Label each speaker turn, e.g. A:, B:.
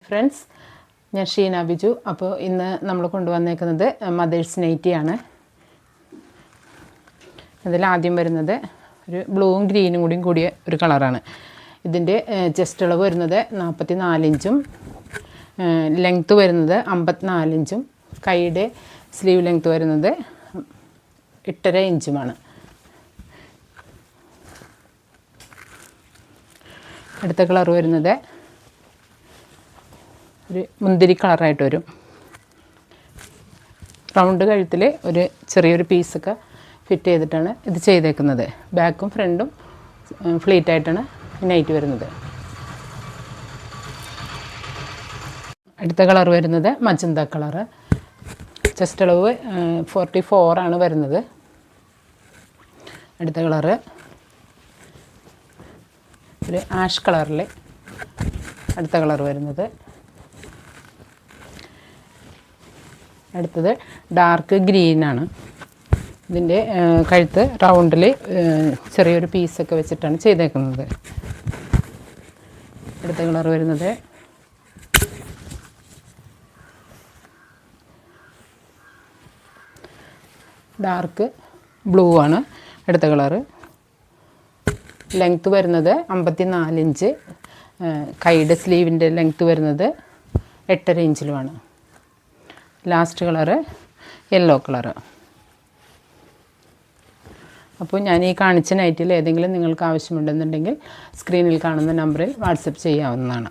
A: Friends, ഞാൻ ഷീന ബിജു. അപ്പോൾ ഇന്ന് നമ്മൾ കൊണ്ടുവന്നേക്കുന്നത് മദേഴ്സ് നൈറ്റിയാണ്. അതിൽ ആദ്യം വരുന്നത് ഒരു ബ്ലൂവും ഗ്രീനും കൂടിയ ഒരു കളറാണ്. ഇതിൻ്റെ ചെസ്റ്റ് അളവ് വരുന്നത് 44 ഇഞ്ചും ലെങ്ത്ത് വരുന്നത് 54 ഇഞ്ചും കൈയുടെ സ്ലീവ് ലെങ്ത്ത് വരുന്നത് 8.5 ഇഞ്ചുമാണ്. അടുത്ത കളർ വരുന്നത് ഒരു മുന്തിരി കളറായിട്ട് വരും. റൗണ്ട് കഴുത്തിൽ ഒരു ചെറിയൊരു പീസൊക്കെ ഫിറ്റ് ചെയ്തിട്ടാണ് ഇത് ചെയ്തേക്കുന്നത്. ബാക്കും ഫ്രണ്ടും ഫ്ലീറ്റായിട്ടാണ് നൈറ്റ് വരുന്നത്. അടുത്ത കളർ വരുന്നത് മജന്ത കളറ്. ചെസ്റ്റ് അളവ് 44 ആണ് വരുന്നത്. അടുത്ത കളറ് ഒരു ആഷ് കളറിൽ അടുത്ത കളർ വരുന്നത്. അടുത്തത് ഡാർക്ക് ഗ്രീനാണ്. ഇതിൻ്റെ കഴുത്ത് റൗണ്ടിൽ ചെറിയൊരു പീസൊക്കെ വെച്ചിട്ടാണ് ചെയ്തേക്കുന്നത്. അടുത്ത കളർ വരുന്നത് ഡാർക്ക് ബ്ലൂ ആണ്. അടുത്ത കളറ് ലെങ്ത്ത് വരുന്നത് 54 ഇഞ്ച്, കൈയുടെ സ്ലീവിൻ്റെ ലെങ്ത്ത് വരുന്നത് 8.5 ഇഞ്ചിലുമാണ്. Last colour yellow colour. അപ്പോൾ ഞാൻ ഈ കാണിച്ച നൈറ്റിൽ ഏതെങ്കിലും നിങ്ങൾക്ക് ആവശ്യമുണ്ടെന്നുണ്ടെങ്കിൽ സ്ക്രീനിൽ കാണുന്ന നമ്പറിൽ വാട്സപ്പ് ചെയ്യാവുന്നതാണ്.